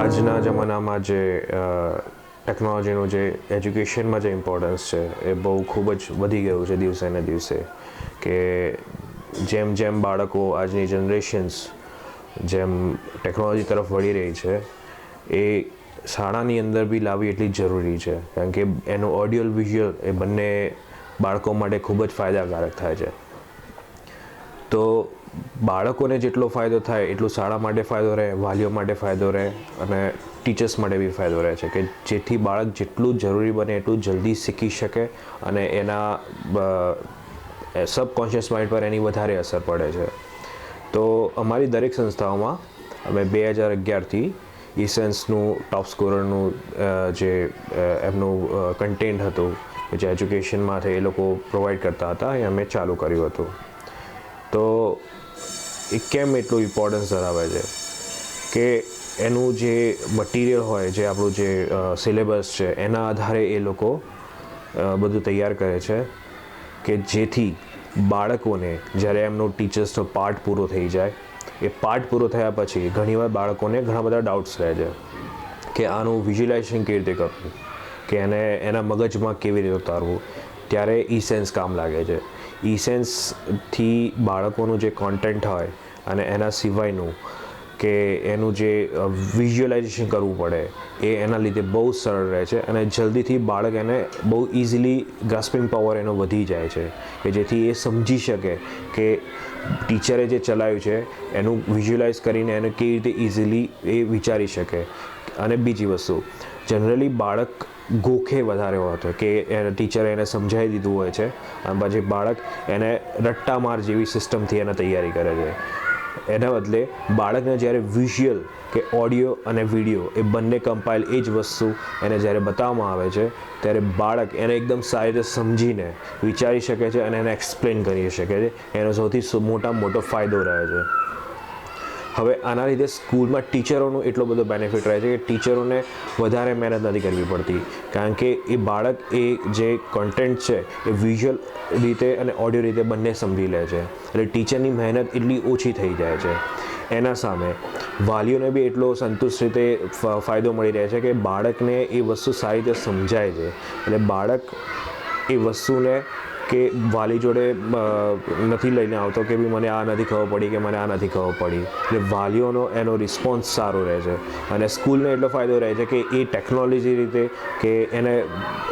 આજના જમાનામાં જે ટેકનોલોજીનું જે એજ્યુકેશનમાં જે ઇમ્પોર્ટન્સ છે એ બહુ ખૂબ જ વધી ગયું છે દિવસે ને દિવસે. કે જેમ જેમ બાળકો આજની જનરેશન્સ જેમ ટેકનોલોજી તરફ વળી રહી છે એ શાળાની અંદર બી લાવવી એટલી જ જરૂરી છે, કારણ કે એનું ઓડિયો વિઝ્યુઅલ એ બંને બાળકો માટે ખૂબ જ ફાયદાકારક થાય છે. તો બાળકોને જેટલો ફાયદો થાય એટલું શાળા માટે ફાયદો રહે, વાલીઓ માટે ફાયદો રહે અને ટીચર્સ માટે બી ફાયદો રહે છે, કે જેથી બાળક જેટલું જરૂરી બને એટલું જલ્દી શીખી શકે અને એના સબકોન્શિયસ માઇન્ડ પર એની વધારે અસર પડે છે. તો અમારી દરેક સંસ્થાઓમાં અમે 2011થી ઇસેન્સનું ટોપ સ્કોરરનું જે એમનું કન્ટેન્ટ હતું જે એજ્યુકેશનમાં એ લોકો પ્રોવાઈડ કરતા હતા એ અમે ચાલુ કર્યું હતું. તો એ કેમ એટલું ઇમ્પોર્ટન્સ ધરાવે છે કે એનું જે મટીરિયલ હોય, જે આપણું જે સિલેબસ છે એના આધારે એ લોકો બધું તૈયાર કરે છે, કે જેથી બાળકોને જ્યારે એમનો ટીચર્સનો પાર્ટ પૂરો થઈ જાય, એ પાર્ટ પૂરો થયા પછી ઘણીવાર બાળકોને ઘણા બધા ડાઉટ્સ રહે છે કે આનું વિઝ્યુલાઇઝેશન કેવી રીતે કરવું, કે એને એના મગજમાં કેવી રીતે ઉતારવું. ત્યારે ઇસેન્સ કામ લાગે છે. ઇસેન્સથી બાળકોનું જે કોન્ટેન્ટ હોય અને એના સિવાયનું કે એનું જે વિઝ્યુઅલાઇઝેશન કરવું પડે એ એના લીધે બહુ સરળ રહે છે અને જલ્દીથી બાળક એને બહુ ઇઝીલી ગ્રાસ્પિંગ પાવર એનો વધી જાય છે, કે જેથી એ સમજી શકે કે ટીચરે જે ચલાવ્યું છે એનું વિઝ્યુઅલાઇઝ કરીને એને કેવી રીતે ઇઝીલી એ વિચારી શકે. અને બીજી વસ્તુ, જનરલી બાળક ગોખે વધારે હોતો કે ટીચરે એને સમજાવી દીધું હોય છે અને પછી બાળક એને રટ્ટા માર જેવી સિસ્ટમથી એને તૈયારી કરે છે. એના બદલે બાળકને જ્યારે વિઝ્યુઅલ કે ઓડિયો અને વિડીયો એ બંને કમ્પાઇલ એ જ વસ્તુ એને જ્યારે બતાવવામાં આવે છે ત્યારે બાળક એને એકદમ સારી રીતે સમજીને વિચારી શકે છે અને એને એક્સપ્લેન કરી શકે છે. એનો સૌથી મોટામાં મોટો ફાયદો રહે છે. હવે આના લીધે સ્કૂલમાં ટીચરોનો એટલો બધો બેનિફિટ રહે છે કે ટીચરોને વધારે મહેનત નથી કરવી પડતી, કારણ કે એ બાળક એ જે કોન્ટેન્ટ છે એ વિઝ્યુઅલ રીતે અને ઓડિયો રીતે બંને સમજી લે છે, એટલે ટીચરની મહેનત એટલી ઓછી થઈ જાય છે. એના સામે વાલીઓને બી એટલો સંતુષ્ટ રીતે ફાયદો મળી રહે છે કે બાળકને એ વસ્તુ સારી રીતે સમજાય છે, એટલે બાળક એ વસ્તુને કે વાલી જોડે નથી લઈને આવતો કે ભાઈ મને આ નથી ખબર પડી કે મને આ નથી ખબર પડી, એટલે વાલીઓનો એનો રિસ્પોન્સ સારો રહે છે. અને સ્કૂલને એટલો ફાયદો રહે છે કે એ ટેકનોલોજી રીતે કે એને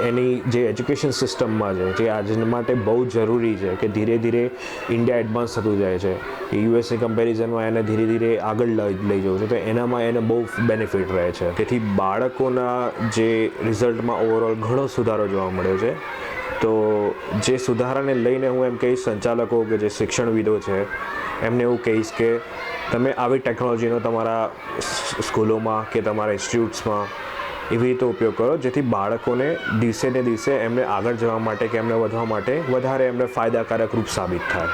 એની જે એજ્યુકેશન સિસ્ટમમાં છે જે આજ માટે બહુ જરૂરી છે, કે ધીરે ધીરે ઇન્ડિયા એડવાન્સ થતું જાય છે, કે યુએસએ કમ્પેરિઝનમાં એને ધીરે ધીરે આગળ લઈ જવું છે, તો એનામાં એને બહુ બેનિફિટ રહે છે. તેથી બાળકોના જે રિઝલ્ટમાં ઓવરઓલ ઘણો સુધારો જોવા મળ્યો છે. તો જે સુધારાને લઈને હું એમ કહીશ સંચાલકો કે જે શિક્ષણવિદો છે એમને એવું કહીશ કે તમે આવી ટેકનોલોજીનો તમારા સ્કૂલોમાં કે તમારા ઇન્સ્ટિટ્યૂટ્સમાં એવી રીતે ઉપયોગ કરો જેથી બાળકોને દિવસે ને દિવસે એમને આગળ જવા માટે કે એમને વધવા માટે વધારે એમને ફાયદાકારક રૂપ સાબિત થાય.